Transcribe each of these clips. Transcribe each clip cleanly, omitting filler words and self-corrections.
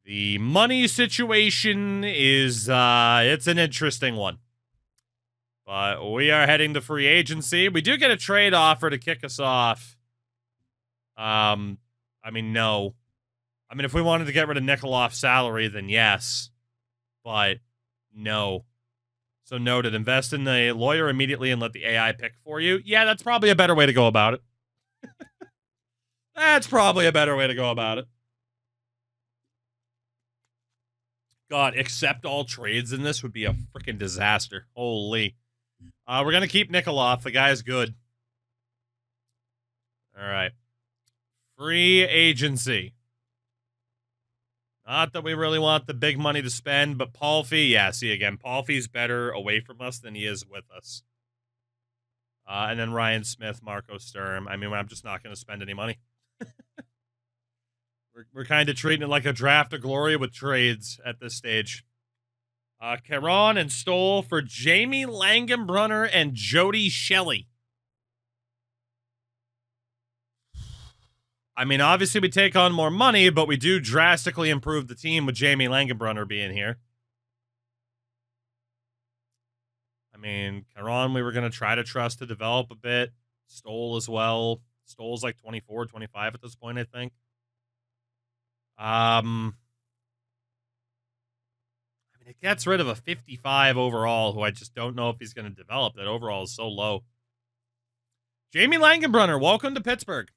The money situation is, it's an interesting one. But we are heading to free agency. We do get a trade offer to kick us off. I mean, no. I mean, if we wanted to get rid of Nikoloff's salary, then yes. But no. So noted. Invest in the lawyer immediately and let the AI pick for you. Yeah, that's probably a better way to go about it. That's probably a better way to go about it. God, accept all trades in this would be a freaking disaster. Holy. We're going to keep Nikoloff. The guy's good. All right. Free agency. Not that we really want the big money to spend, but Palfy, yeah, see again, Palfy's better away from us than he is with us. And then Ryan Smith, Marco Sturm. I mean, I'm just not going to spend any money. We're kind of treating it like a draft of glory with trades at this stage. Caron and Stoll for Jamie Langenbrunner and Jody Shelley. I mean, obviously we take on more money, but we do drastically improve the team with Jamie Langenbrunner being here. I mean, Caron we were going to try to trust to develop a bit. Stoll as well. Stoll's like 24, 25 at this point, I think. I mean, it gets rid of a 55 overall, who I just don't know if he's going to develop. That overall is so low. Jamie Langenbrunner, welcome to Pittsburgh.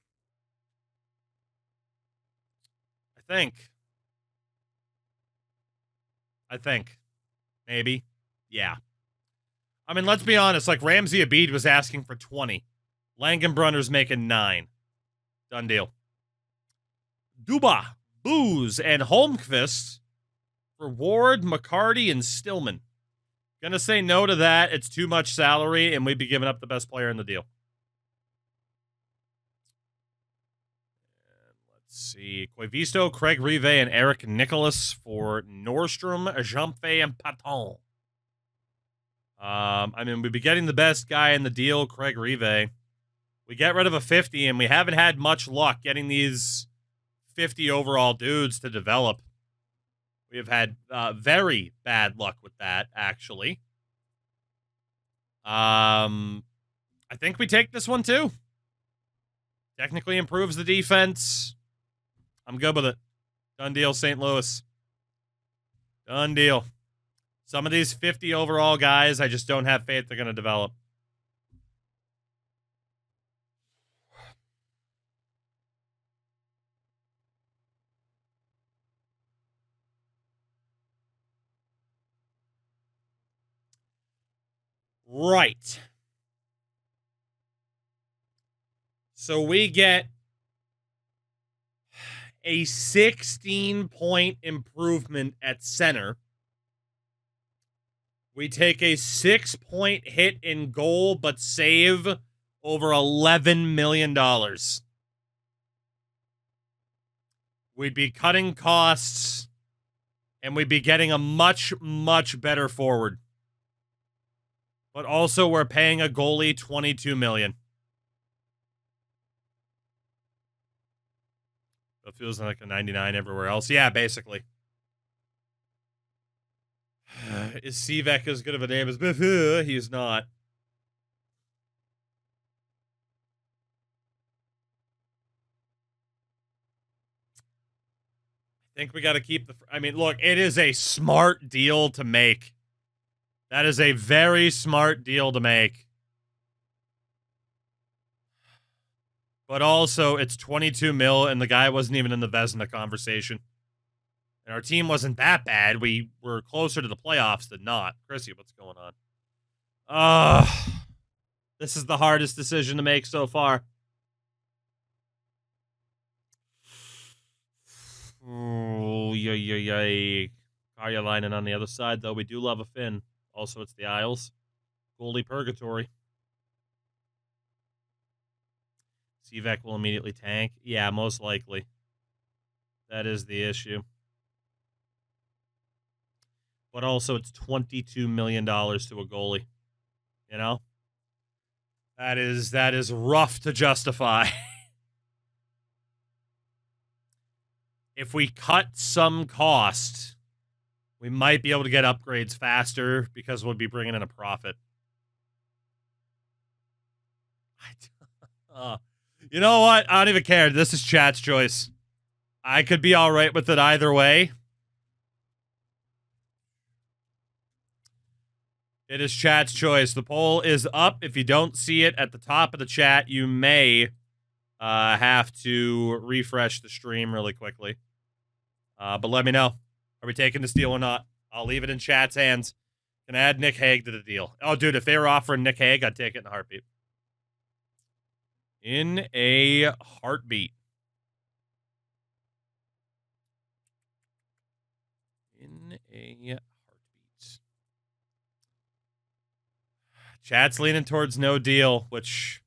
I think. Maybe. Yeah. I mean, let's be honest. Like, Ramsey Abid was asking for 20. Langenbrunner's making 9. Done deal. Duba, Booze, and Holmqvist for Ward, McCarty, and Stillman. Gonna say no to that. It's too much salary, and we'd be giving up the best player in the deal. And let's see. Koivisto, Craig Rive, and Eric Nicholas for Nordstrom, Jeanfe, and Paton. I mean, we'd be getting the best guy in the deal, Craig Rive. We get rid of a 50, and we haven't had much luck getting these 50 overall dudes to develop. We have had very bad luck with that, actually. I think we take this one, too. Technically improves the defense. I'm good with it. Done deal, St. Louis. Done deal. Some of these 50 overall guys, I just don't have faith they're going to develop. Right. So we get a 16-point improvement at center. We take a 6-point hit in goal, but save over $11 million. We'd be cutting costs, and we'd be getting a much, much better forward. But also, we're paying a goalie $22 million. It feels like a 99 everywhere else. Yeah, basically. Is Sivek as good of a name as Biff? He's not. I think we got to keep the... I mean, look, it is a smart deal to make. That is a very smart deal to make. But also, it's 22 mil, and the guy wasn't even in the Vezina conversation. And our team wasn't that bad. We were closer to the playoffs than not. Chrissy, what's going on? This is the hardest decision to make so far. Oh, yay. Karjalainen on the other side, though. We do love a Finn. Also, it's the Isles. Goalie purgatory. Sivek will immediately tank. Yeah, most likely. That is the issue. But also, it's $22 million to a goalie. You know? That is rough to justify. if we cut some cost, we might be able to get upgrades faster because we'll be bringing in a profit. You know what? I don't even care. This is chat's choice. I could be all right with it either way. It is chat's choice. The poll is up. If you don't see it at the top of the chat, you may have to refresh the stream really quickly. But let me know. Are we taking this deal or not? I'll leave it in chat's hands. Can add Nick Hague to the deal. Oh, dude, if they were offering Nick Hague, I'd take it in a heartbeat. In a heartbeat. In a heartbeat. Chat's leaning towards no deal, which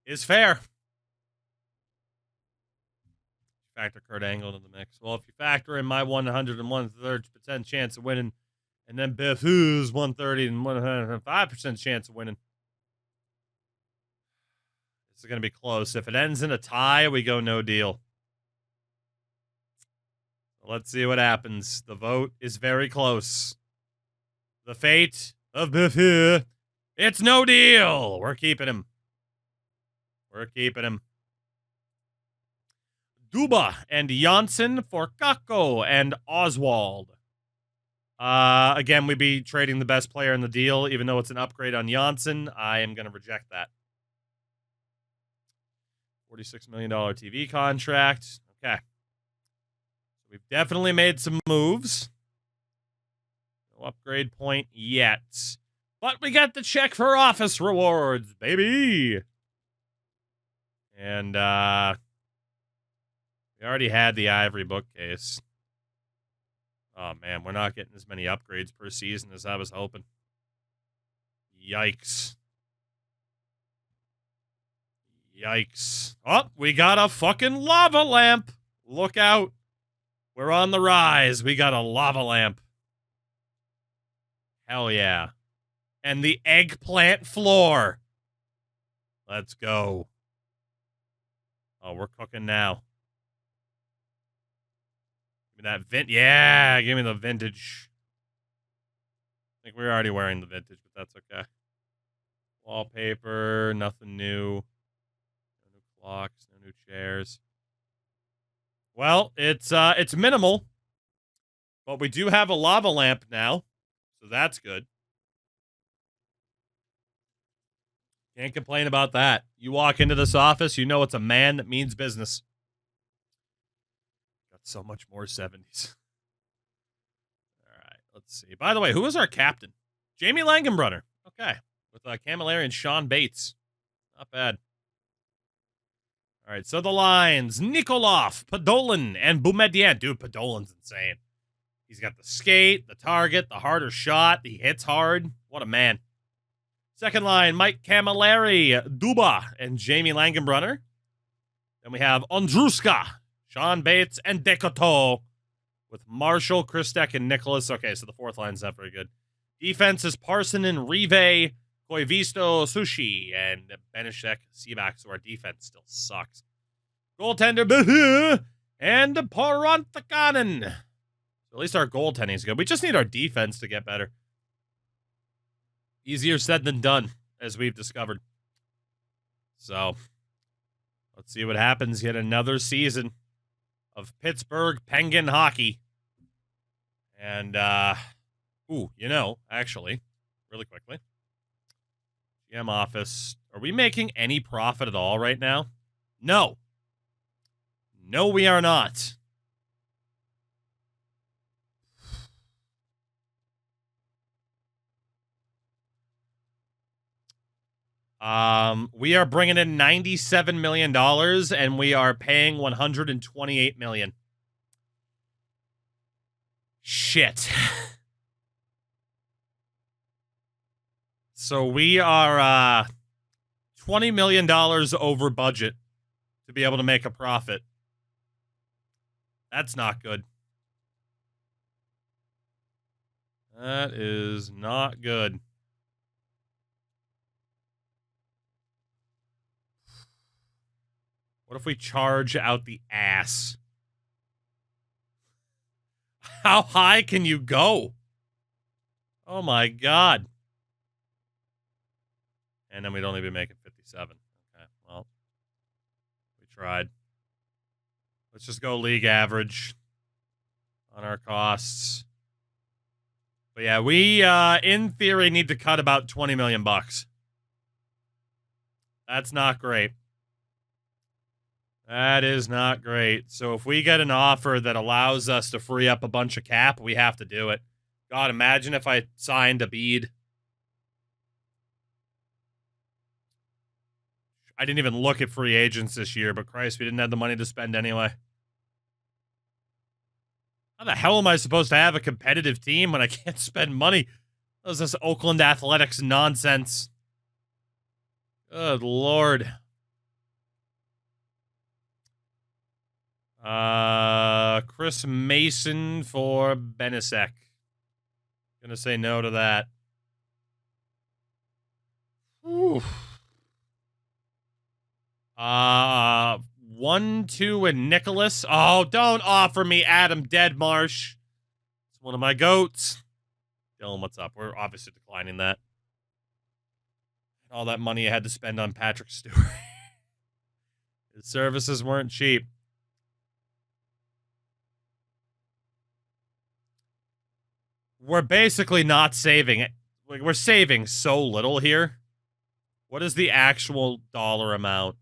is fair. Factor Kurt Angle into the mix. Well, if you factor in my 101/3% chance of winning, and then Beth's 130 and 105% chance of winning, this is going to be close. If it ends in a tie, we go no deal. Let's see what happens. The vote is very close. The fate of Beth, it's no deal. We're keeping him. We're keeping him. Duba and Janssen for Kakko and Oswald. Again, we'd be trading the best player in the deal, even though it's an upgrade on Janssen. I am going to reject that. $46 million TV contract. Okay. We've definitely made some moves. No upgrade point yet. But we got the check for office rewards, baby. And, we already had the ivory bookcase. Oh, man, we're not getting as many upgrades per season as I was hoping. Yikes. Yikes. Oh, we got a fucking lava lamp. Look out. We're on the rise. We got a lava lamp. Hell yeah. And the eggplant floor. Let's go. Oh, we're cooking now. Give me that yeah, give me the vintage. I think we're already wearing the vintage, but that's okay. Wallpaper, nothing new. No new clocks, no new chairs. Well, it's minimal. But we do have a lava lamp now, so that's good. Can't complain about that. You walk into this office, you know it's a man that means business. Got so much more 70s. All right, let's see. By the way, who is our captain? Jamie Langenbrunner. Okay, with Camilleri and Sean Bates. Not bad. All right, so the lines. Nikolov, Podolin, and Boumedienne. Dude, Podolin's insane. He's got the skate, the target, the harder shot. He hits hard. What a man. Second line, Mike Camilleri, Duba, and Jamie Langenbrunner. Then we have Ondruska, Sean Bates, and Decoteau with Marshall, Christek, and Nicholas. Okay, so the fourth line's not very good. Defense is Parson and Rive, Koivisto, Sushi, and Benishek, Sivak, so our defense still sucks. Goaltender, and Porantakanen. So at least our goaltending is good. We just need our defense to get better. Easier said than done, as we've discovered. So, let's see what happens. Yet another season of Pittsburgh Penguin hockey. And, actually, really quickly. GM office. Are we making any profit at all right now? No. No, we are not. We are bringing in $97 million, and we are paying $128 million. Shit. So we are, $20 million over budget to be able to make a profit. That's not good. That is not good. What if we charge out the ass? How high can you go? Oh my god. And then we'd only be making 57. Okay, well, we tried. Let's just go league average on our costs. But yeah, we, in theory, need to cut about 20 million bucks. That's not great. That is not great. So if we get an offer that allows us to free up a bunch of cap, we have to do it. God, imagine if I signed a bead. I didn't even look at free agents this year, but Christ, we didn't have the money to spend anyway. How the hell am I supposed to have a competitive team when I can't spend money? That was this Oakland Athletics nonsense. Good Lord. Chris Mason for Benisek. Gonna say no to that. Oof. 1, 2, and Nicholas. Oh, don't offer me Adam Deadmarsh. It's one of my goats. Dylan, what's up? We're obviously declining that. All that money I had to spend on Patrick Stewart. His services weren't cheap. We're basically not saving it. We're saving so little here. What is the actual dollar amount?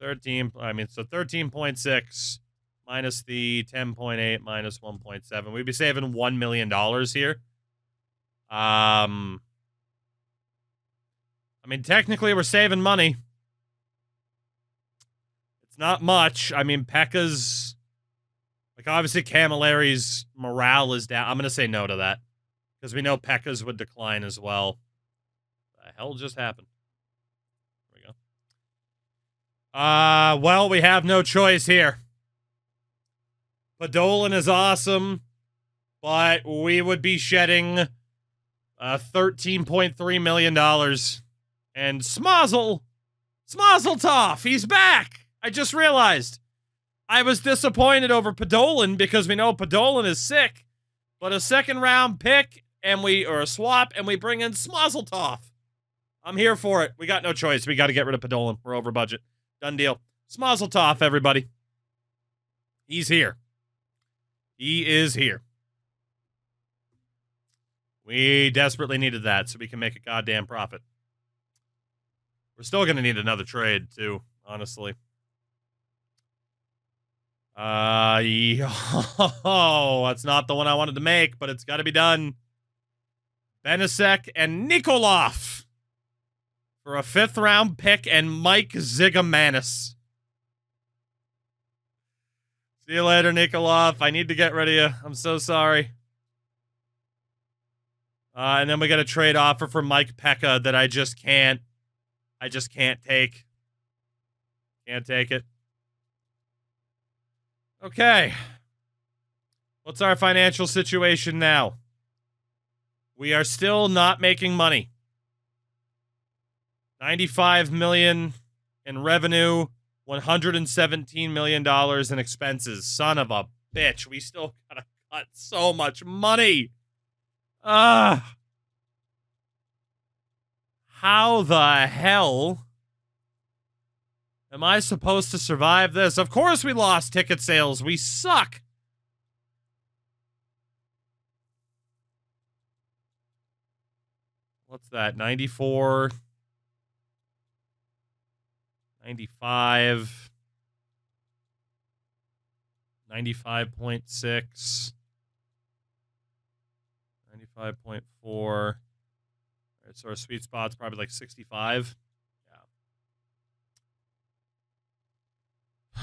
13.6 minus the 10.8 minus 1.7. We'd be saving $1 million here. I mean, technically we're saving money. It's not much. I mean, Pekka's, like, obviously Camilleri's morale is down. I'm going to say no to that because we know Pekka's would decline as well. The hell just happened? There we go. Well, we have no choice here. Podolin is awesome, but we would be shedding $13.3 million. And Smazeltov, he's back. I just realized. I was disappointed over Podolin because we know Podolin is sick, but a second-round pick or a swap, and we bring in Smazeltov. I'm here for it. We got no choice. We got to get rid of Podolin. We're over budget. Done deal. Smazeltov, everybody. He's here. He is here. We desperately needed that so we can make a goddamn profit. We're still going to need another trade, too, honestly. That's not the one I wanted to make, but it's got to be done. Benisek and Nikolov for a 5th-round pick and Mike Zigomanis. See you later, Nikolov. I need to get rid of you. I'm so sorry. And then we got a trade offer for Mike Pekka that I just can't take. Can't take it. Okay. What's our financial situation now? We are still not making money. 95 million in revenue, $117 million in expenses. Son of a bitch. We still gotta cut so much money. How the hell am I supposed to survive this? Of course we lost ticket sales. We suck. What's that? 94, 95, 95.6, 95.4. All right, so our sweet spot's probably like 65. Yeah.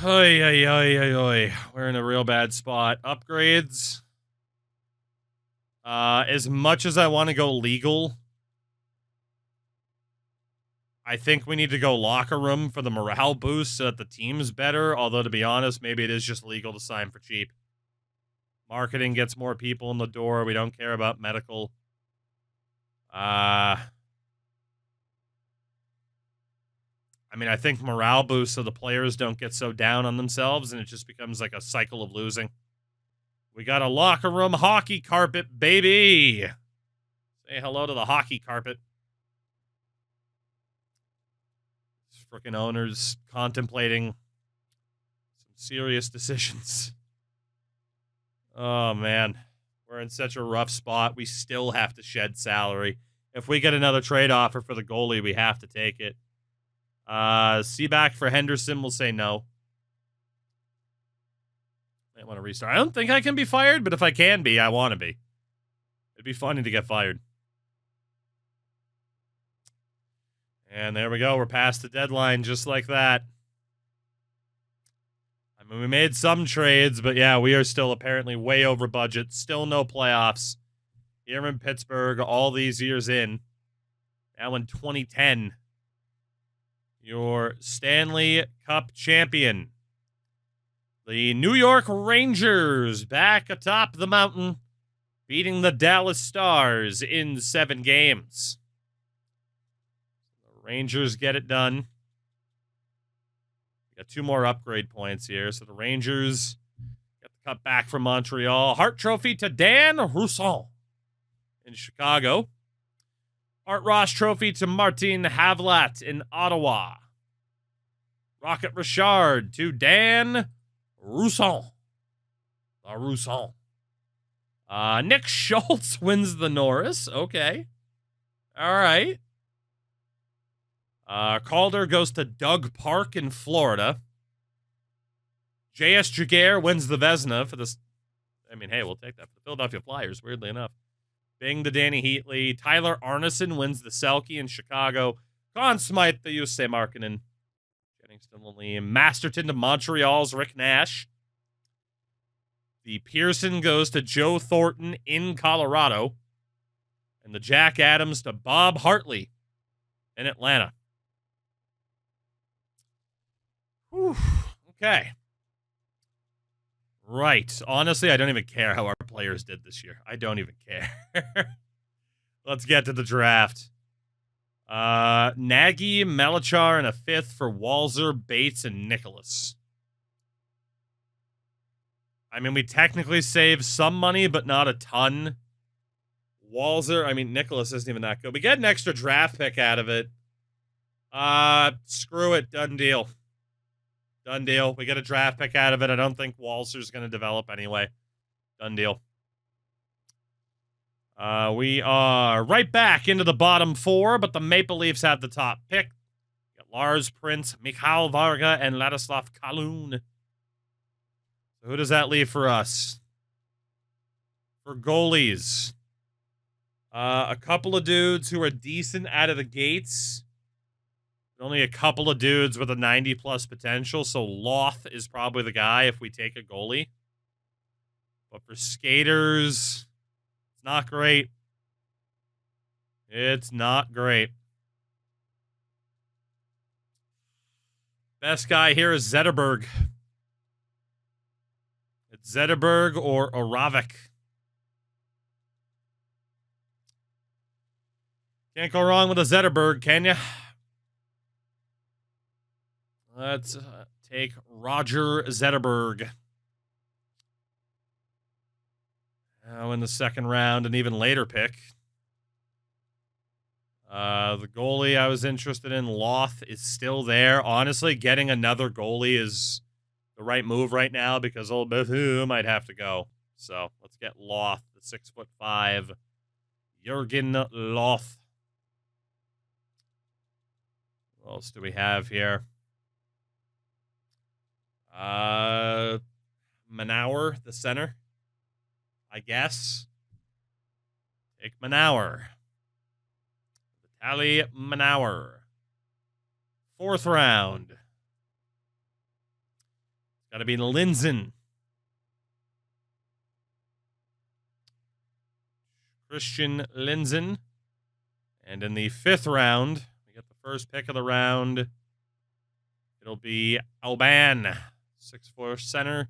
Oy, oy, oy, oy, oy. We're in a real bad spot. Upgrades. As much as I want to go legal, I think we need to go locker room for the morale boost so that the team's better. Although, to be honest, maybe it is just legal to sign for cheap. Marketing gets more people in the door. We don't care about medical. I mean, I think morale boosts so the players don't get so down on themselves and it just becomes like a cycle of losing. We got a locker room hockey carpet, baby. Say hello to the hockey carpet. Frickin' owners contemplating some serious decisions. Oh, man. We're in such a rough spot. We still have to shed salary. If we get another trade offer for the goalie, we have to take it. Seaback for Henderson, we'll say no. I want to restart. I don't think I can be fired, but if I can be, I want to be. It'd be funny to get fired. And there we go. We're past the deadline just like that. I mean, we made some trades, but yeah, we are still apparently way over budget. Still no playoffs here in Pittsburgh all these years in. Now in 2010, your Stanley Cup champion, the New York Rangers, back atop the mountain, beating the Dallas Stars in 7 games. The Rangers get it done. We got 2 more upgrade points here. So the Rangers get the cup back from Montreal. Hart Trophy to Dan Rousseau in Chicago. Art Ross Trophy to Martin Havlat in Ottawa. Rocket Richard to Dan Rousseau. La Rousseau. Nick Schultz wins the Norris. Okay. All right. Calder goes to Doug Park in Florida. J.S. Jaguar wins the Vezina for this. I mean, hey, we'll take that for the Philadelphia Flyers, weirdly enough. Bing to Danny Heatley. Tyler Arneson wins the Selke in Chicago. Conn Smythe to Jussi Markkanen. Jennings to Liam. Masterton to Montreal's Rick Nash. The Pearson goes to Joe Thornton in Colorado. And the Jack Adams to Bob Hartley in Atlanta. Whew. Okay. Right. Honestly, I don't even care how our players did this year. I don't even care. Let's get to the draft. Nagy, Melachar, and a 5th for Walzer, Bates, and Nicholas. I mean, we technically saved some money, but not a ton. Walzer, I mean, Nicholas isn't even that good. We get an extra draft pick out of it. Screw it. Done deal. Done deal. We get a draft pick out of it. I don't think Walzer's going to develop anyway. Done deal. We are right back into the bottom 4, but the Maple Leafs have the top pick. Got Lars Prince, Mikhail Varga, and Ladislav Kalun. So who does that leave for us? For goalies. A couple of dudes who are decent out of the gates. Only a couple of dudes with a 90-plus potential, so Loth is probably the guy if we take a goalie. But for skaters, it's not great. It's not great. Best guy here is Zetterberg. It's Zetterberg or Oravik. Can't go wrong with a Zetterberg, can you? Let's take Roger Zetterberg. Now in the second round, an even later pick. The goalie I was interested in, Loth, is still there. Honestly, getting another goalie is the right move right now because old Bethune might have to go. So let's get Loth, the 6'5", Jurgen Loth. What else do we have here? Manauer, the center, I guess. Take Manauer. Vitaly Manauer. 4th round. Got to be Linzen. Christian Linzen. And in the 5th round, we get the first pick of the round. It'll be Auban. 6'4" center.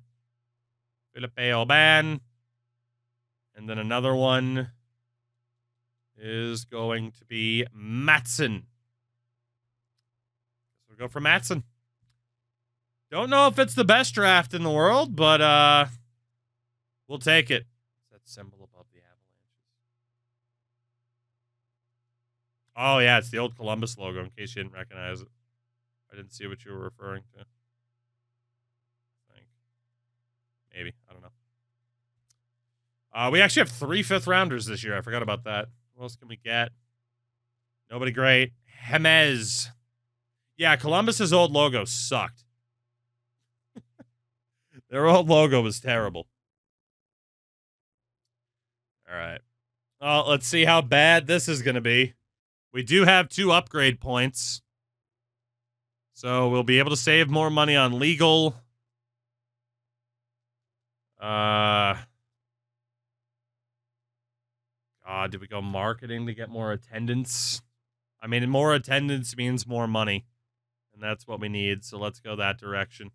Philippe Auban. And then another one is going to be Matson. So we'll go for Matson. Don't know if it's the best draft in the world, but We'll take it. That symbol above the Avalanches. Oh, yeah, it's the old Columbus logo, in case you didn't recognize it. I didn't see what you were referring to. I think. Maybe. I don't know. We actually have 3 5th-rounders this year. I forgot about that. What else can we get? Nobody great. Hemez. Yeah, Columbus's old logo sucked. Their old logo was terrible. All right. Well, let's see how bad this is going to be. We do have 2 upgrade points. So we'll be able to save more money on legal. God, did we go marketing to get more attendance? I mean, more attendance means more money. And that's what we need, so let's go that direction.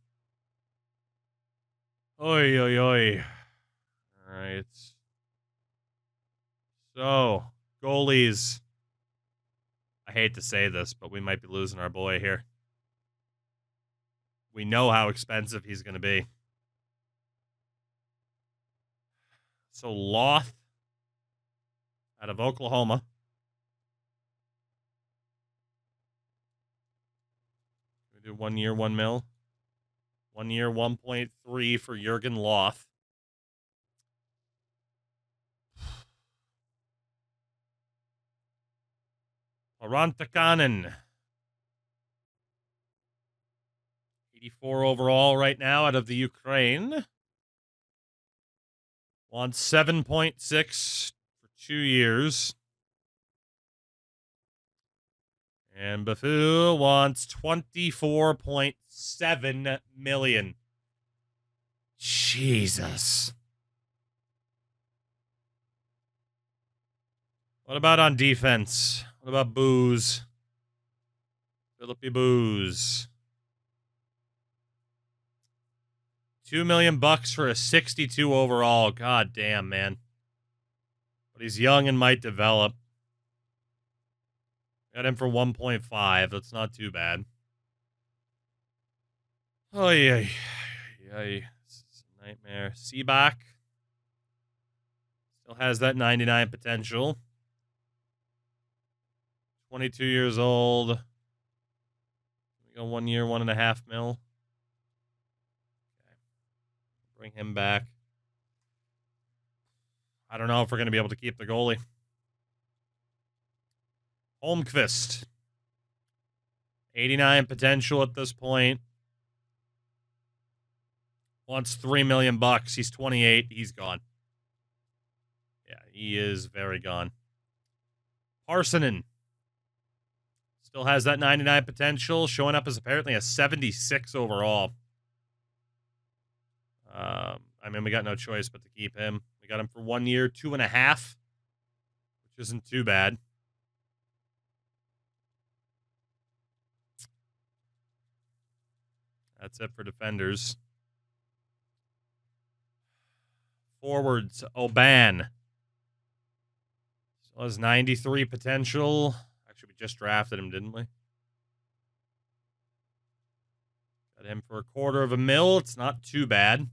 Oi, oi, oi. All right. So, goalies. I hate to say this, but we might be losing our boy here. We know how expensive he's going to be. So, Loth out of Oklahoma. We do 1 year, 1 mil. 1 year, 1.3 for Jurgen Loth. Parantakanen. 84 overall right now out of the Ukraine. Wants 7.6 for 2 years. And Buffon wants 24.7 million. Jesus. What about on defense? What about Booze? Philippi Booze. $2 million for a 62 overall. God damn, man. But he's young and might develop. Got him for 1.5. That's not too bad. Oh, yeah. This is a nightmare. Seaback. Still has that 99 potential. 22 years old. We go 1 year, 1.5 mil. Okay. Bring him back. I don't know if we're going to be able to keep the goalie. Holmqvist. 89 potential at this point. Wants $3 million. He's 28. He's gone. Yeah, he is very gone. Parsonen. Still has that 99 potential. Showing up as apparently a 76 overall. I mean, we got no choice but to keep him. We got him for 1 year, 2.5. Which isn't too bad. That's it for defenders. Forwards, Oban. Still has 93 potential. Actually, we just drafted him, didn't we? Got him for $250,000. It's not too bad.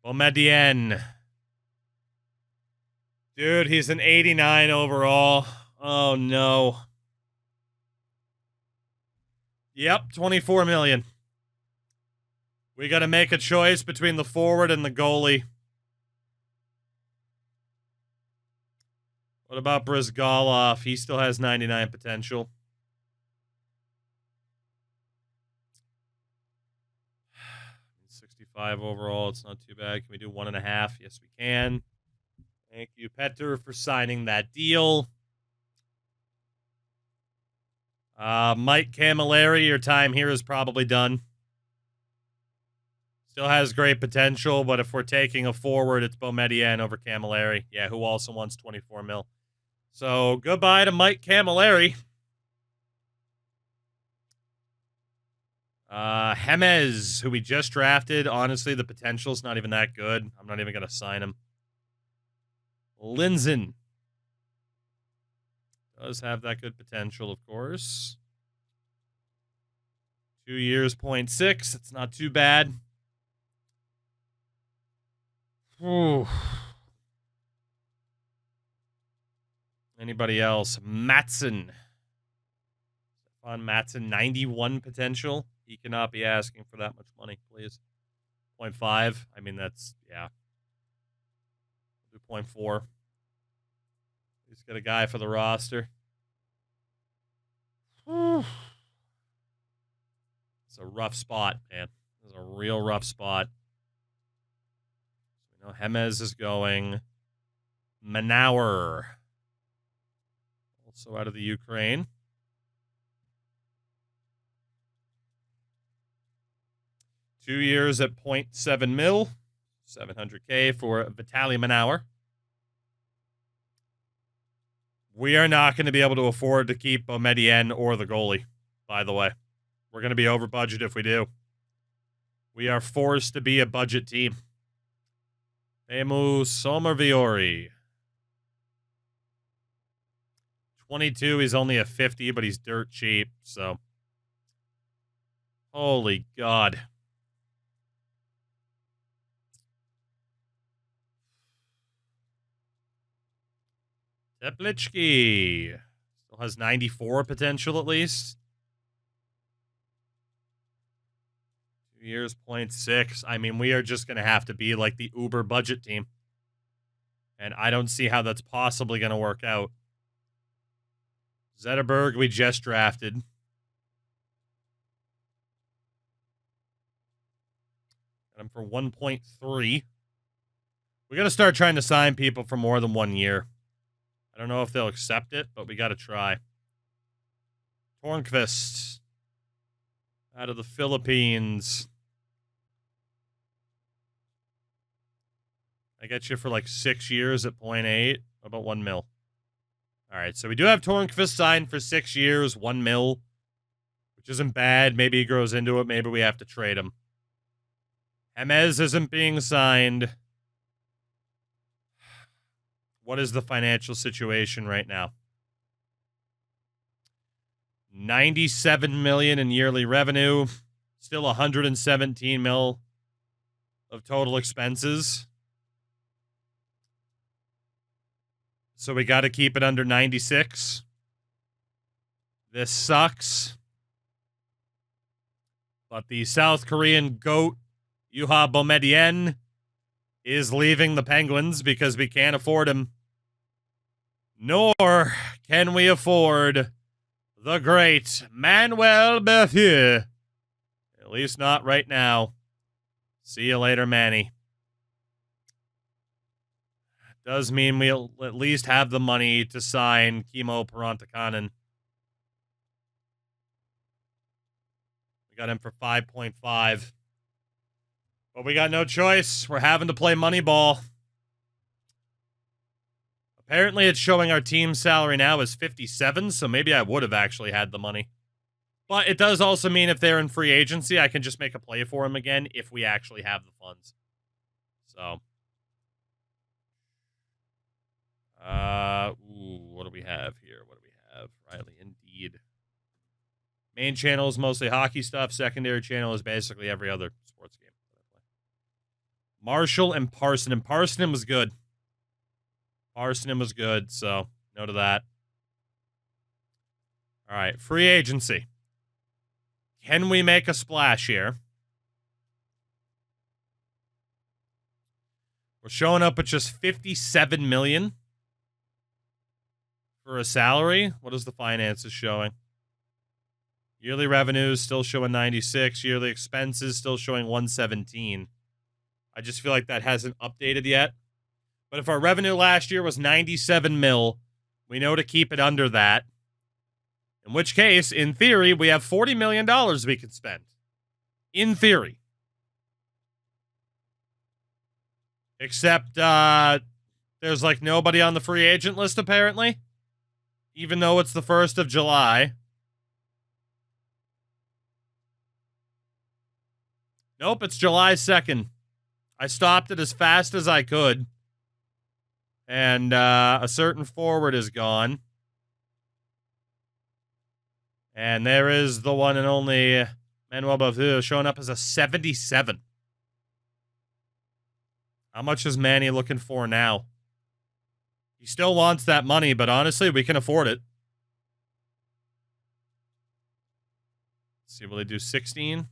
Boumedienne. Dude, he's an 89 overall. Oh, no. Yep, 24 million. We got to make a choice between the forward and the goalie. What about Brizgalov? He still has 99 potential. $65 overall. It's not too bad. Can we do 1.5? Yes, we can. Thank you, Petter, for signing that deal. Mike Camilleri, your time here is probably done. Still has great potential, but if we're taking a forward, it's Boumedienne over Camilleri. Yeah, who also wants 24 mil. So, goodbye to Mike Camilleri. Hemez, who we just drafted. Honestly, the potential's not even that good. I'm not even going to sign him. Linzen. Does have that good potential, of course. 2 years, 0.6. It's not too bad. Whew. Anybody else? Matson. Stefan Matson, 91 potential. He cannot be asking for that much money, please. 0.5. I mean, that's, yeah. 2.4. Just get a guy for the roster. Whew. It's a rough spot, man. It's a real rough spot. You know, Hemez is going. Manauer. Also out of the Ukraine. Two years at 0.7 mil. 700K for Vitaly Manauer. We are not going to be able to afford to keep Boumedienne or the goalie, by the way. We're going to be over budget if we do. We are forced to be a budget team. Emu Somerviori. 22, he's only a 50, but he's dirt cheap, so. Holy God. Teplichki. Still has 94 potential at least. 2 years, 0.6. I mean, we are just going to have to be like the uber budget team. And I don't see how that's possibly going to work out. Zetterberg, we just drafted. Got him for 1.3. We got to start trying to sign people for more than 1 year. I don't know if they'll accept it, but we got to try. Tornqvist. Out of the Philippines. I get you for like 6 years at 0.8. About 1 mil. All right, so we do have Tornqvist signed for 6 years, 1 mil. Which isn't bad. Maybe he grows into it. Maybe we have to trade him. Hemez isn't being signed. What is the financial situation right now? 97 million in yearly revenue. Still 117 mil of total expenses. So we got to keep it under 96. This sucks. But the South Korean GOAT, Juha Boumedienne, is leaving the Penguins because we can't afford him. Nor can we afford the great Manuel Berthier. At least not right now. See you later, Manny. Does mean we'll at least have the money to sign Kimmo Parantakainen. We got him for 5.5. But we got no choice. We're having to play Moneyball. Apparently, it's showing our team salary now is 57, so maybe I would have actually had the money. But it does also mean if they're in free agency, I can just make a play for them again if we actually have the funds. So. What do we have here? What do we have? Riley, indeed. Main channel is mostly hockey stuff. Secondary channel is basically every other sports game that I play. Marshall and Parsonen. Parsonen was good. Parsonen was good, so no to that. All right, free agency. Can we make a splash here? We're showing up at just 57 million for a salary. What is the finances showing? Yearly revenues still showing 96. Yearly expenses still showing 117. I just feel like that hasn't updated yet. But if our revenue last year was 97 mil, we know to keep it under that. In which case, in theory, we have $40 million we could spend. In theory. Except, there's like nobody on the free agent list, apparently. Even though it's the 1st of July. Nope, it's July 2nd. I stopped it as fast as I could. And a certain forward is gone. And there is the one and only Manuel Bavia showing up as a 77. How much is Manny looking for now? He still wants that money, but honestly, we can afford it. Let's see, will they do 16? All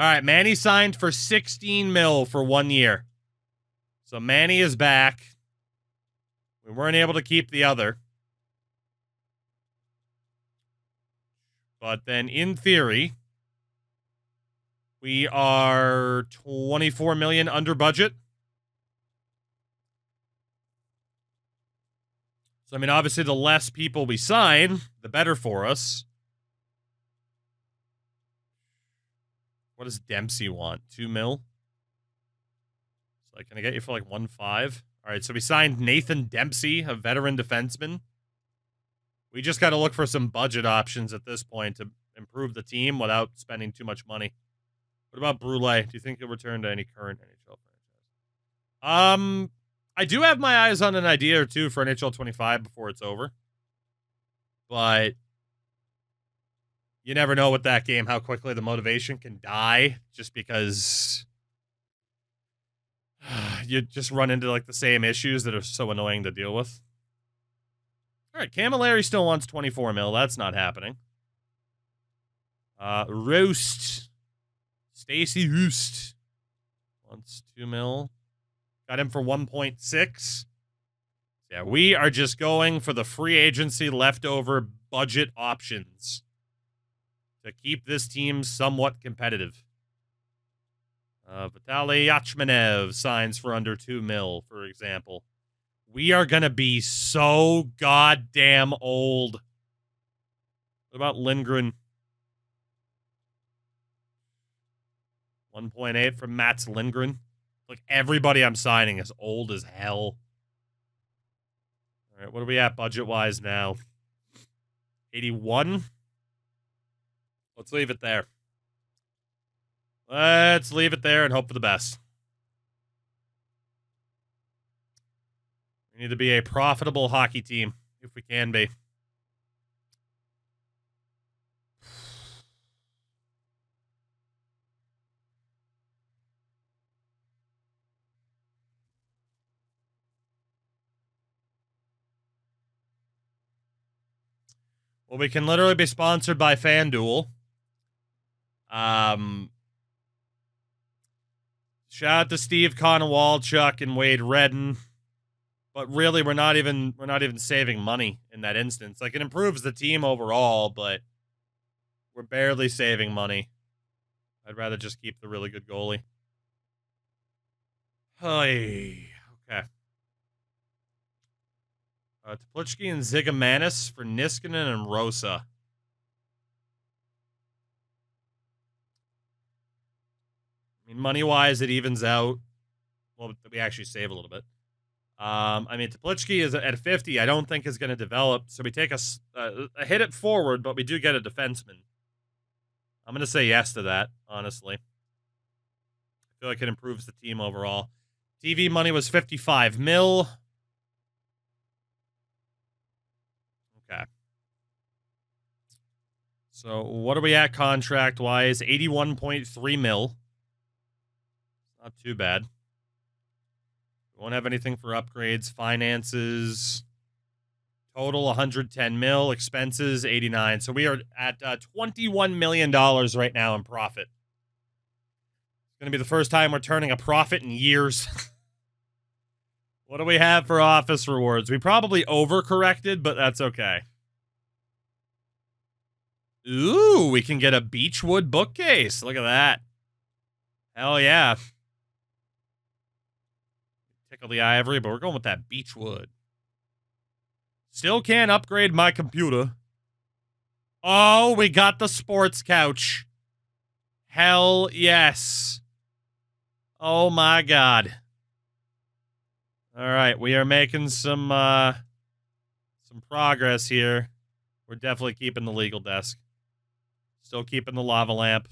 right, Manny signed for 16 mil for 1 year. So Manny is back. We weren't able to keep the other. But then, in theory, we are 24 million under budget. So, I mean, obviously, the less people we sign, the better for us. What does Dempsey want? 2 mil? So, like, can I get you for like 1.5? All right, so we signed Nathan Dempsey, a veteran defenseman. We just got to look for some budget options at this point to improve the team without spending too much money. What about Brule? Do you think he'll return to any current NHL franchise? I do have my eyes on an idea or two for NHL 25 before it's over. But you never know with that game how quickly the motivation can die just because you just run into like the same issues that are so annoying to deal with. All right, Camilleri still wants 24 mil. That's not happening. Roast. Stacy Roost wants 2 mil. Got him for 1.6. Yeah, we are just going for the free agency leftover budget options to keep this team somewhat competitive. Vitaly Yachmanev signs for under 2 mil, for example. We are going to be so goddamn old. What about Lindgren? 1.8 from Mats Lindgren. Like, everybody I'm signing is old as hell. All right, what are we at budget-wise now? 81? Let's leave it there. Let's leave it there and hope for the best. We need to be a profitable hockey team, if we can be. Well, we can literally be sponsored by FanDuel. Shout out to Steve Konowalchuk and Wade Redden. But really, we're not even saving money in that instance. Like, it improves the team overall, but we're barely saving money. I'd rather just keep the really good goalie. Hey, okay. Teplitsky and Zigomanis for Niskanen and Rosa. I mean, money-wise, it evens out. Well, we actually save a little bit. I mean, Teplitsky is at 50. I don't think is going to develop. So we take a hit it forward, but we do get a defenseman. I'm going to say yes to that, honestly. I feel like it improves the team overall. TV money was 55 mil. Okay. So what are we at contract-wise? 81.3 mil. Not too bad. We won't have anything for upgrades, finances. Total 110 mil, expenses 89. So we are at $21 million right now in profit. It's going to be the first time we're turning a profit in years. What do we have for office rewards? We probably overcorrected, but that's okay. Ooh, we can get a Beechwood bookcase. Look at that. Hell yeah. Tickle the ivory, but we're going with that Beechwood. Still can't upgrade my computer. Oh, we got the sports couch. Hell yes. Oh my god. All right, we are making some progress here. We're definitely keeping the legal desk. Still keeping the lava lamp.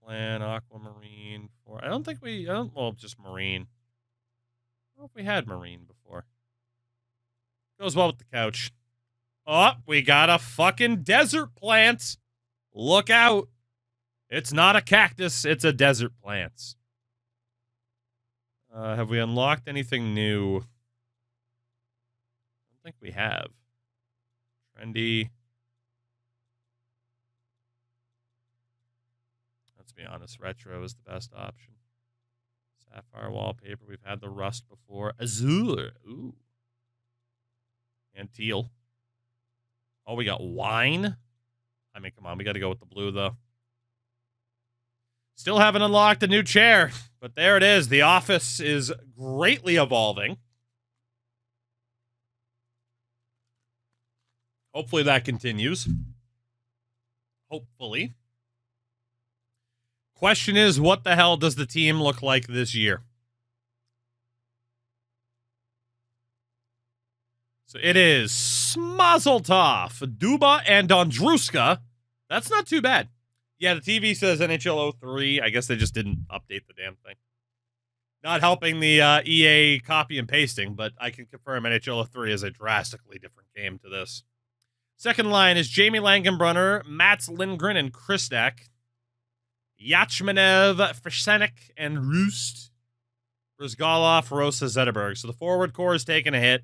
Plan aquamarine for. Well, just marine. I don't know if we had marine before. Goes well with the couch. Oh, we got a fucking desert plant. Look out. It's not a cactus, it's a desert plant. Have we unlocked anything new? I don't think we have. Trendy. Let's be honest, retro is the best option. Sapphire wallpaper. We've had the rust before. Azure. Ooh. And teal. Oh, we got wine? I mean, come on. We got to go with the blue, though. Still haven't unlocked a new chair. But there it is. The office is greatly evolving. Hopefully that continues. Hopefully. Question is, what the hell does the team look like this year? So it is Smazoltov, Duba, and Ondruska. That's not too bad. Yeah, the TV says NHL 03. I guess they just didn't update the damn thing. Not helping the EA copy and pasting, but I can confirm NHL 03 is a drastically different game to this. Second line is Jamie Langenbrunner, Mats Lindgren, and Kristak. Yachmanev, Frisenic, and Roost. Brizgalov, Rosa, Zetterberg. So the forward core is taking a hit.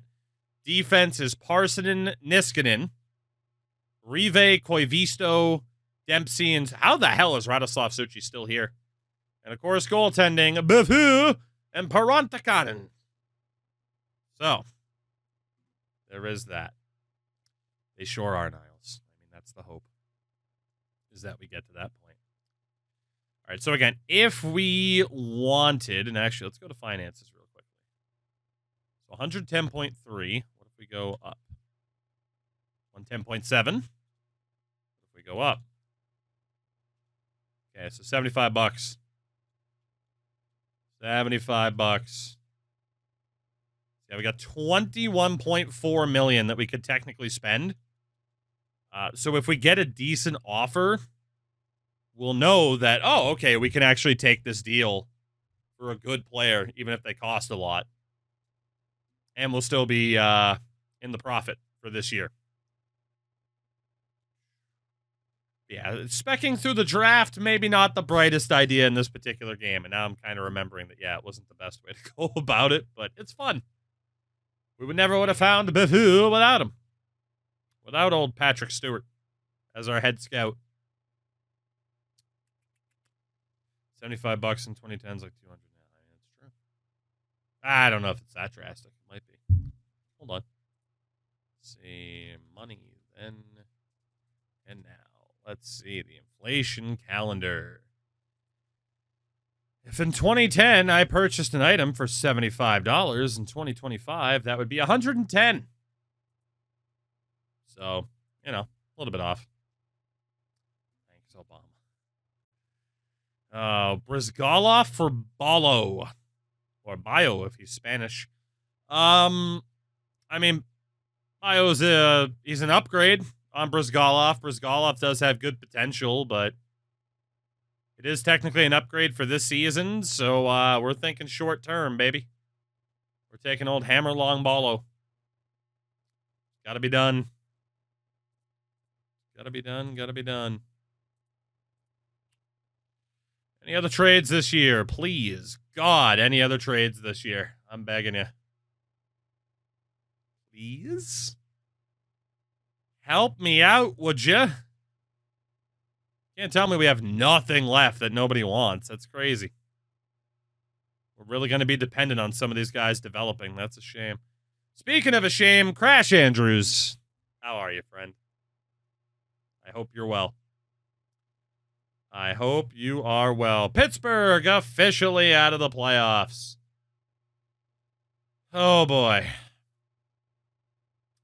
Defense is Parsonen, Niskanen, Rive, Koivisto, Dempsey, and how the hell is Radoslav Suchi still here? And of course, goaltending, Bufu and Parantakanen. So, there is that. They sure are Niles. I mean, that's the hope, is that we get to that point. All right, so again, if we wanted, and actually, let's go to finances real quickly. So 110.3. What if we go up? 110.7. What if we go up? Okay, so $75. $75. Yeah, we got 21.4 million that we could technically spend. So if we get a decent offer, we'll know that, oh, okay, we can actually take this deal for a good player, even if they cost a lot. And we'll still be in the profit for this year. Yeah, speccing through the draft, maybe not the brightest idea in this particular game. And now I'm kind of remembering that, yeah, it wasn't the best way to go about it, but it's fun. We would never would have found Bufu without him. Without old Patrick Stewart as our head scout. $75 in 2010 is like 200 now. I mean, it's true. I don't know if it's that drastic. It might be. Hold on. Let's see. Money then and now. Let's see. The inflation calendar. If in 2010 I purchased an item for $75, in 2025 that would be $110. So, you know, a little bit off. Thanks, Obama. Brizgalov for Balo. Or Bio if he's Spanish. I mean, Bio's he's an upgrade on Brizgalov. Brizgalov does have good potential, but it is technically an upgrade for this season, so we're thinking short term, baby. We're taking old Hammerlong Balo. Gotta be done. Gotta be done, gotta be done. Any other trades this year? Please. God, any other trades this year? I'm begging you. Please? Help me out, would you? Can't tell me we have nothing left that nobody wants. That's crazy. We're really going to be dependent on some of these guys developing. That's a shame. Speaking of a shame, Crash Andrews. How are you, friend? I hope you're well. I hope you are well. Pittsburgh officially out of the playoffs. Oh, boy.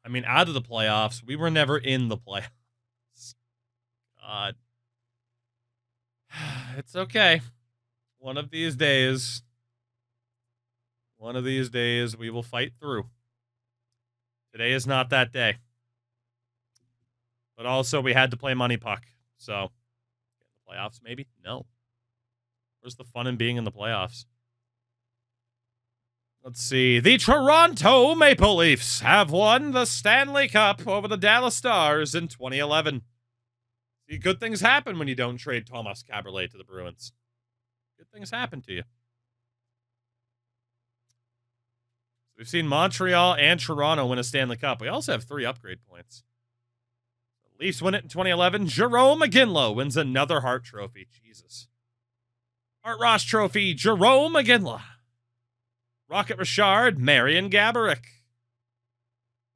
I mean, out of the playoffs. We were never in the playoffs. God. It's okay. One of these days, we will fight through. Today is not that day. But also, we had to play Money Puck. So, the playoffs, maybe? No. Where's the fun in being in the playoffs? Let's see. The Toronto Maple Leafs have won the Stanley Cup over the Dallas Stars in 2011. See, good things happen when you don't trade Thomas Caberlet to the Bruins. Good things happen to you. We've seen Montreal and Toronto win a Stanley Cup. We also have 3 upgrade points. The Leafs win it in 2011. Jerome McGinley wins another Hart Trophy. Jesus. Art Ross Trophy, Jerome McGinley. Rocket Richard, Marian Gaborik.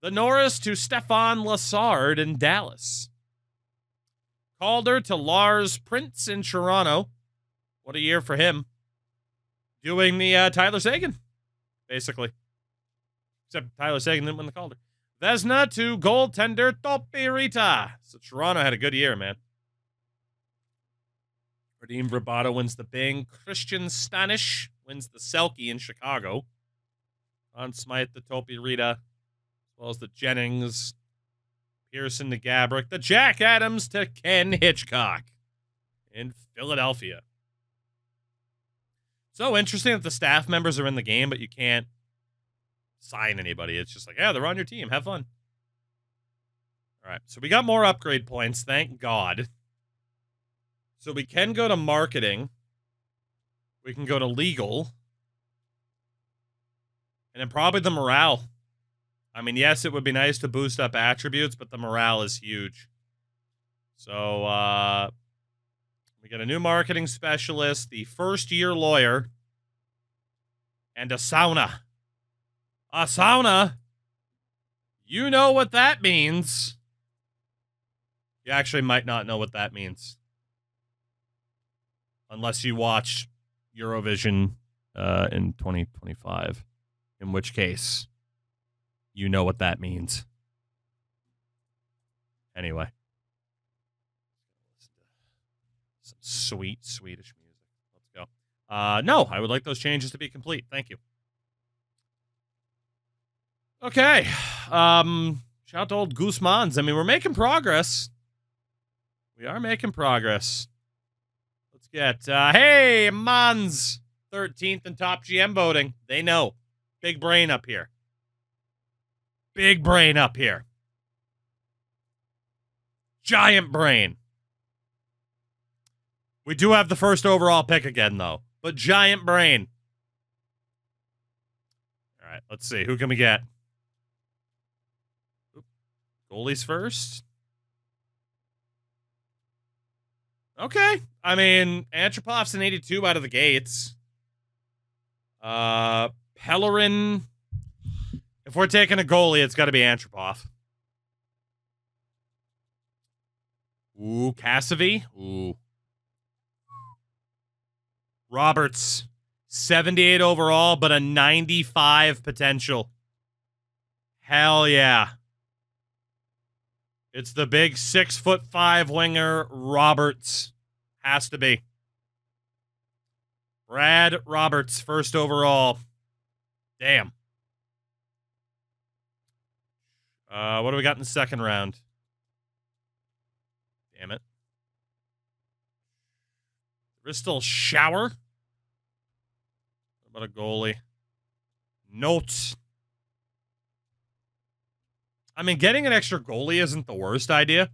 The Norris to Stefan Lassard in Dallas. Calder to Lars Prince in Toronto. What a year for him. Doing the Tyler Seguin, basically. Except Tyler Seguin didn't win the Calder. Vesna to goaltender Topi Rita. So Toronto had a good year, man. Radim Vrbata wins the Bing. Christian Stanish wins the Selke in Chicago. Ron Smythe to Topi Rita. As well as the Jennings. Pearson to Gabrick. The Jack Adams to Ken Hitchcock in Philadelphia. So interesting that the staff members are in the game, but you can't sign anybody. It's just like, yeah, they're on your team. Have fun. All right, so we got more upgrade points, thank God. So we can go to marketing. We can go to legal. And then probably the morale. I mean, yes, it would be nice to boost up attributes, but the morale is huge. So, we get a new marketing specialist, the first-year lawyer, and a sauna. A sauna? You know what that means. You actually might not know what that means. Unless you watch Eurovision in 2025. In which case, you know what that means. Anyway. Some sweet Swedish music. Let's go. No, I would like those changes to be complete. Thank you. Okay. Shout out to old Guzman's. I mean, we're making progress. We are making progress. Let's get, hey, Mans. 13th in top GM voting. They know. Big brain up here. Big brain up here. Giant brain. We do have the first overall pick again, though. But giant brain. All right, let's see. Who can we get? Oop. Goalies first. Okay. I mean, Antropov's an 82 out of the gates. Pellerin. If we're taking a goalie, it's got to be Antropov. Ooh, Cassavy. Ooh. Roberts. 78 overall, but a 95 potential. Hell yeah. It's the big 6'5" winger, Roberts. Has to be. Brad Roberts, first overall. Damn. What do we got in the second round? Damn it. Bristol Shower. What about a goalie? Notes. I mean, getting an extra goalie isn't the worst idea.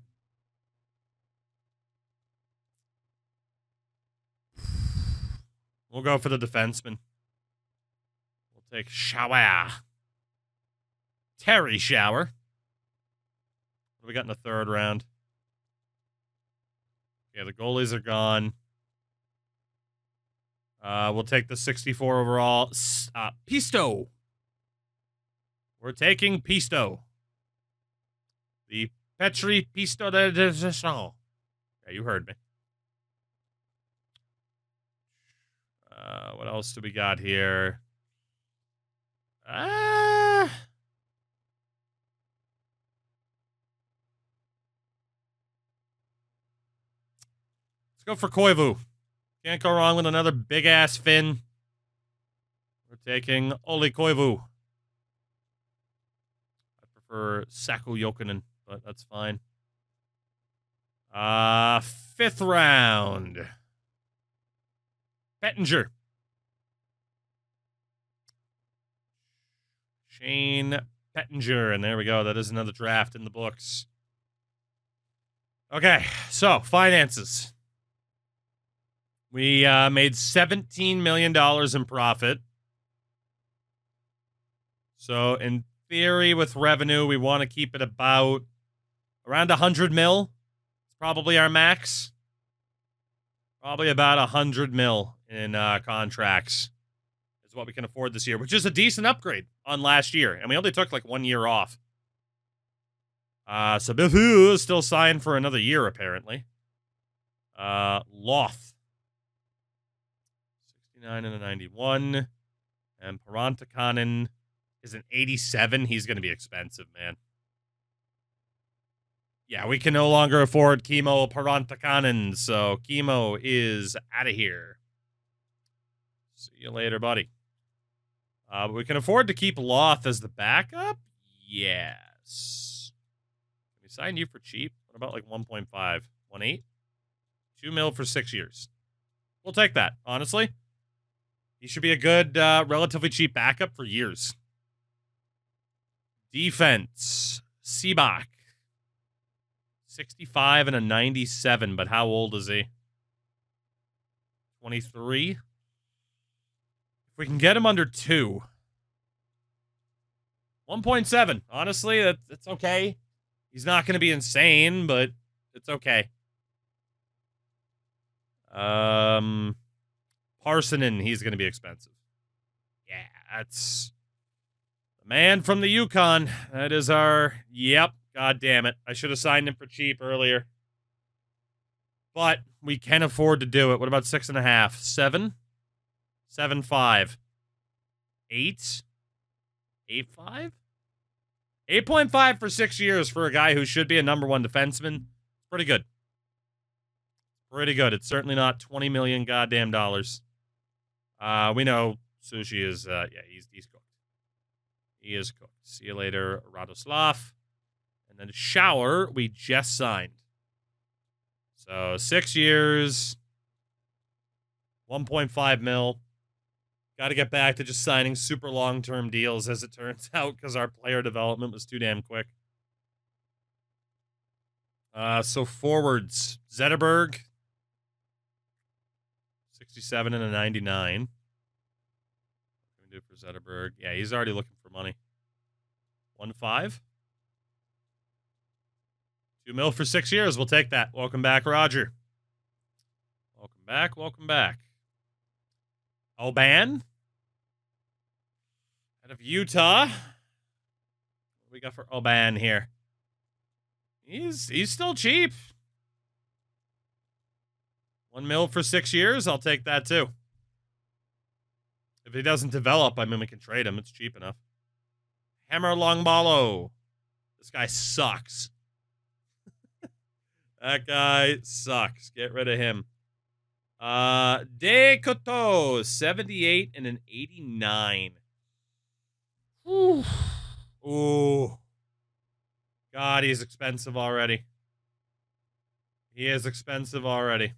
We'll go for the defenseman. We'll take Shower. Terry Shower. What do we got in the third round? Yeah, the goalies are gone. We'll take the 64 overall. Pisto. We're taking Pisto. The Petri Pisto de Gesson. Yeah, you heard me. What else do we got here? Let's go for Koivu. Can't go wrong with another big-ass fin. We're taking Olli Koivu. I prefer Saku Jokinen, but that's fine. Fifth round. Pettinger. Shane Pettinger, and there we go. That is another draft in the books. Okay, so finances. We made $17 million in profit. So in theory, with revenue, we want to keep it about around 100 mil. It's probably our max. Probably about 100 mil in contracts is what we can afford this year, which is a decent upgrade on last year. And we only took like 1 year off. So Bifu is still signed for another year, apparently. Loth. 69 and a 91. And Parantakanen is an 87. He's going to be expensive, man. Yeah, we can no longer afford Chemo Parantakanen, so Chemo is out of here. See you later, buddy. But we can afford to keep Loth as the backup? Yes. Can we sign you for cheap? What about like 1.5? 1.8? 2 mil for 6 years. We'll take that, honestly. He should be a good, relatively cheap backup for years. Defense. Seabach. 65 and a 97, but how old is he? 23? If we can get him under 2. 1.7. Honestly, that's okay. He's not going to be insane, but it's okay. Parsonen, he's going to be expensive. Yeah, that's the man from the Yukon. That is our... Yep. God damn it. I should have signed him for cheap earlier. But we can afford to do it. What about 6.5? 7? 7.5. 8? 8.5? 8.5 for 6 years for a guy who should be a number 1 defenseman. Pretty good. Pretty good. It's certainly not 20 million goddamn dollars. We know Sushi is, yeah, he's cooked. He is cooked. See you later, Radoslav. And then Shower, we just signed. So 6 years, 1.5 mil. Got to get back to just signing super long-term deals, as it turns out, because our player development was too damn quick. So forwards, Zetterberg, 67 and a 99. What can we do for Zetterberg? Yeah, he's already looking for money. 1.5. 2 mil for 6 years. We'll take that. Welcome back, Roger. Welcome back. Welcome back. Oban. Out of Utah. What do we got for Oban here? He's still cheap. 1 mil for 6 years. I'll take that too. If he doesn't develop, I mean, we can trade him. It's cheap enough. Hammer Longbalo. This guy sucks. That guy sucks. Get rid of him. De Coteau, 78 and an 89. Ooh. Ooh. God, he's expensive already. He is expensive already.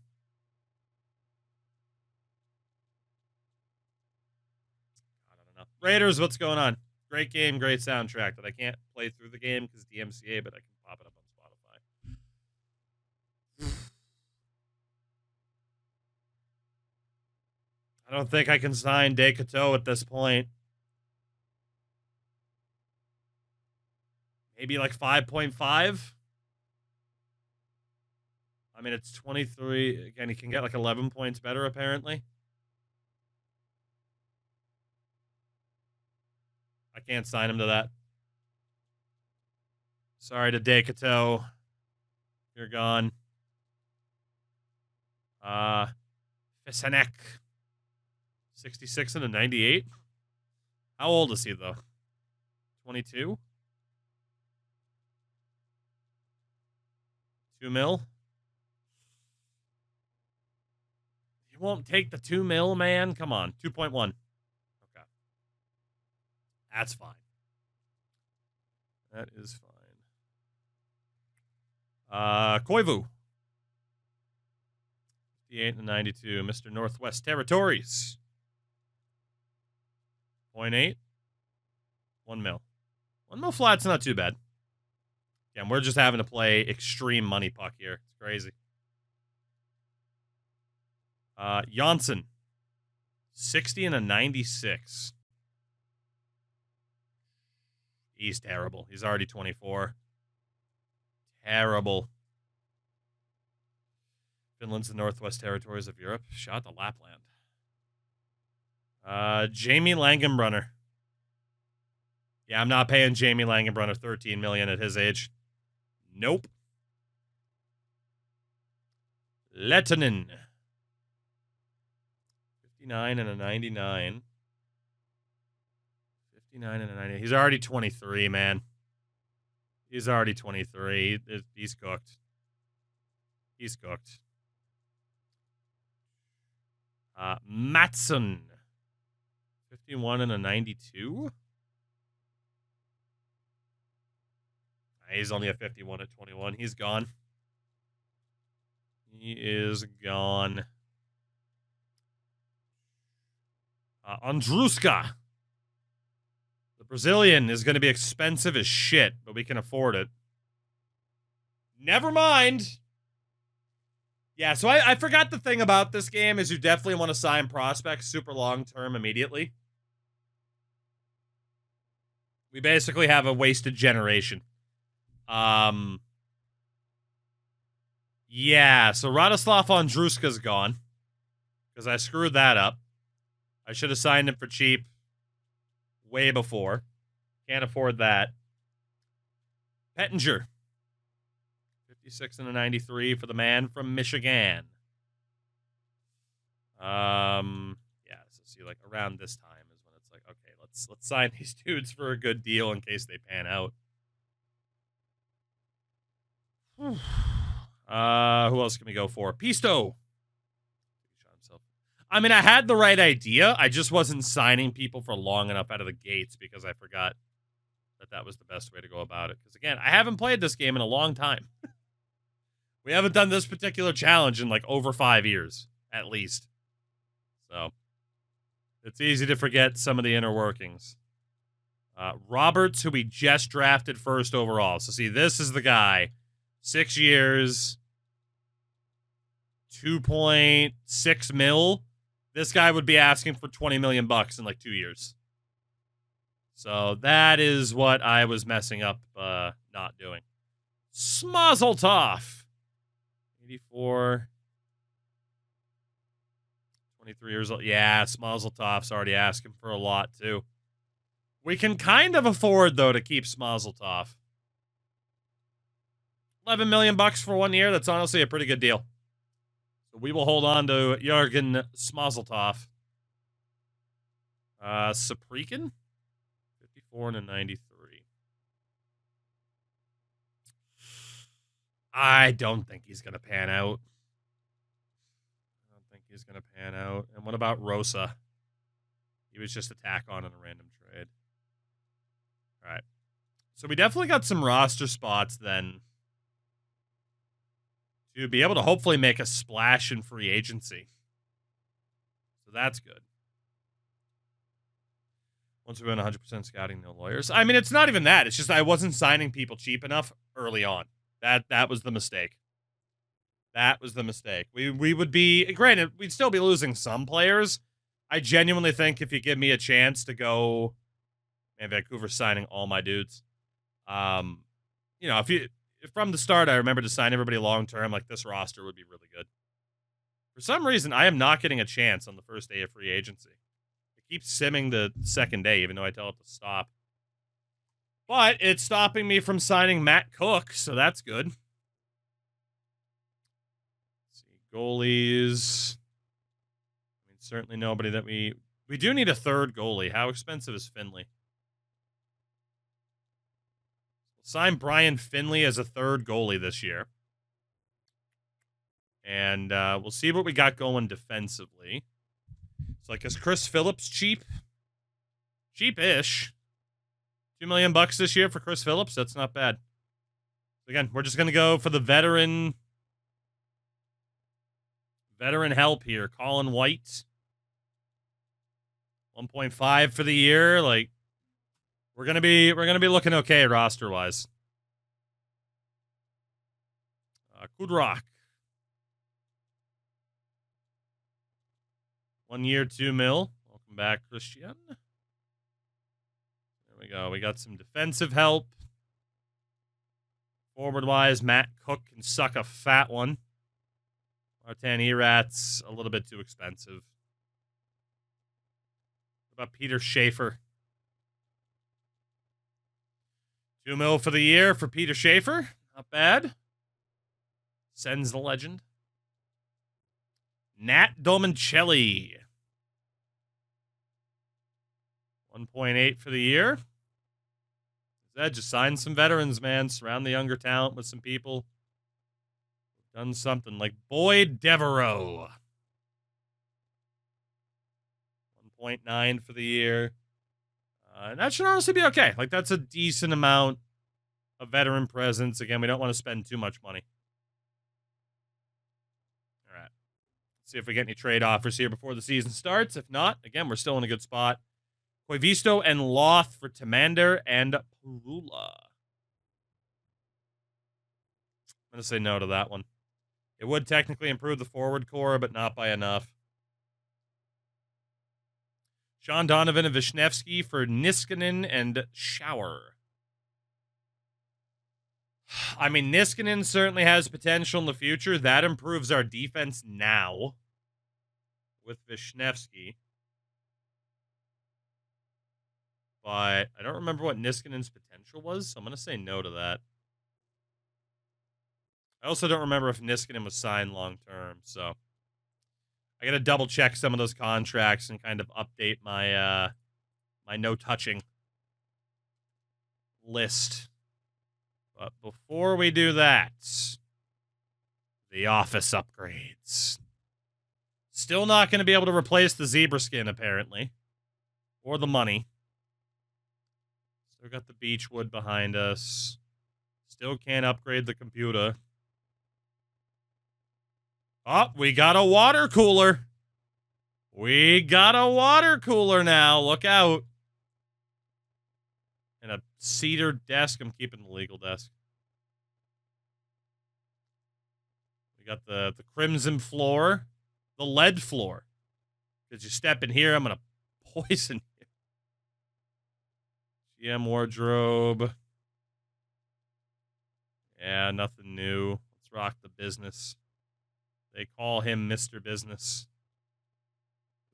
I don't know. Raiders, what's going on? Great game, great soundtrack that I can't play through the game because DMCA, but I can pop it up on Spotify. I don't think I can sign De Coteau at this point. Maybe like 5.5. I mean, it's 23. Again, he can get like 11 points better, apparently. I can't sign him to that. Sorry to De Coteau. You're gone. Fisanek. 66 and a 98. How old is he, though? 22? 2 mil? You won't take the 2 mil, man? Come on. 2.1. Okay. That's fine. That is fine. Koivu. 58 and 92. Mr. Northwest Territories. 0.8. 1 mil. 1 mil flat's not too bad. Again, we're just having to play extreme money puck here. It's crazy. Janssen. 60 and a 96. He's terrible. He's already 24. Terrible. Finland's the Northwest Territories of Europe. Shot to Lapland. Jamie Langenbrunner. Yeah, I'm not paying Jamie Langenbrunner $13 million at his age. Nope. Lettinen. 59 and a 99. 59 and a 99. He's already 23, man. He's already 23. He's cooked. He's cooked. Matson. 51 and a 92. He's only a 51 at 21. He's gone. He is gone. Andruska. The Brazilian is going to be expensive as shit, but we can afford it. Never mind. Yeah, so I forgot the thing about this game is you definitely want to sign prospects super long-term immediately. We basically have a wasted generation. Yeah, so Radoslav Andruska's gone. Because I screwed that up. I should have signed him for cheap way before. Can't afford that. Pettinger. 56 and a 93 for the man from Michigan. Yeah, so see, like around this time is when it's like, okay, let's sign these dudes for a good deal in case they pan out. Who else can we go for? Pisto. I mean, I had the right idea. I just wasn't signing people for long enough out of the gates because I forgot that was the best way to go about it. Because, again, I haven't played this game in a long time. We haven't done this particular challenge in, like, over 5 years, at least. So, it's easy to forget some of the inner workings. Roberts, who we just drafted first overall. So, see, this is the guy. 6 years, 2.6 mil. This guy would be asking for 20 million bucks in like 2 years. So that is what I was messing up not doing. Smazzeltoff. 84. 23 years old. Yeah, Smazzeltoff's already asking for a lot too. We can kind of afford though to keep Smazzeltoff. 11 million bucks for 1 year. That's honestly a pretty good deal. So we will hold on to Jurgen Smazzeltoff. Saprikin? 54 and a 93. I don't think he's going to pan out. And what about Rosa? He was just a tack on in a random trade. All right. So we definitely got some roster spots then to be able to hopefully make a splash in free agency. So that's good. Once we win 100% scouting, no lawyers. I mean, it's not even that. It's just I wasn't signing people cheap enough early on. That was the mistake. That was the mistake. We would be, granted, we'd still be losing some players. I genuinely think if you give me a chance to go, man, Vancouver's signing all my dudes. You know, if from the start, I remember to sign everybody long-term, like this roster would be really good. For some reason, I am not getting a chance on the first day of free agency. It keeps simming the second day, even though I tell it to stop. But it's stopping me from signing Matt Cook, so that's good. Let's see, goalies. I mean, certainly nobody that we do need a third goalie. How expensive is Finley? Sign Brian Finley as a third goalie this year. And we'll see what we got going defensively. It's like, is Chris Phillips cheap? Cheap-ish. 2 million bucks this year for Chris Phillips. That's not bad. Again, we're just going to go for the veteran help here. Colin White. 1.5 for the year. Like, We're gonna be looking okay roster wise. Kudrock. 1 year, $2 million. Welcome back, Christian. There we go. We got some defensive help. Forward-wise, Matt Cook can suck a fat one. Martin Erat's a little bit too expensive. What about Peter Schaefer? $2 million for the year for Peter Schaefer. Not bad. Sends the legend. Nat Domencelli. 1.8 for the year. That just sign some veterans, man. Surround the younger talent with some people. Done something like Boyd Devereaux. 1.9 for the year. That should honestly be okay. Like, that's a decent amount of veteran presence. Again, we don't want to spend too much money. All right. Let's see if we get any trade offers here before the season starts. If not, again, we're still in a good spot. Koivisto and Loth for Tamander and Perula. I'm going to say no to that one. It would technically improve the forward core, but not by enough. Sean Donovan and Vishnevsky for Niskanen and Shower. I mean, Niskanen certainly has potential in the future. That improves our defense now with Vishnevsky. But I don't remember what Niskanen's potential was, so I'm going to say no to that. I also don't remember if Niskanen was signed long-term, so I got to double-check some of those contracts and kind of update my my no-touching list. But before we do that, the office upgrades. Still not going to be able to replace the zebra skin, apparently, or the money. Still got the beechwood behind us. Still can't upgrade the computer. Oh, we got a water cooler. We got a water cooler now. Look out. And a cedar desk. I'm keeping the legal desk. We got the crimson floor. The lead floor. Because you step in here, I'm going to poison you. GM wardrobe. Yeah, nothing new. Let's rock the business. They call him Mr. Business.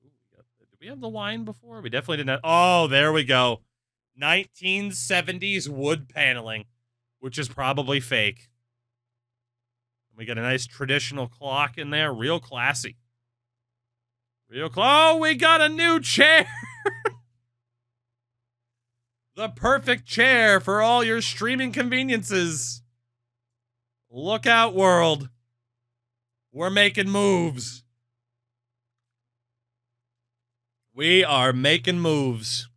Ooh, did we have the wine before? We definitely didn't have... Oh, there we go. 1970s wood paneling, which is probably fake. We got a nice traditional clock in there. Real classy. Oh, we got a new chair. The perfect chair for all your streaming conveniences. Look out, world. We're making moves. We are making moves.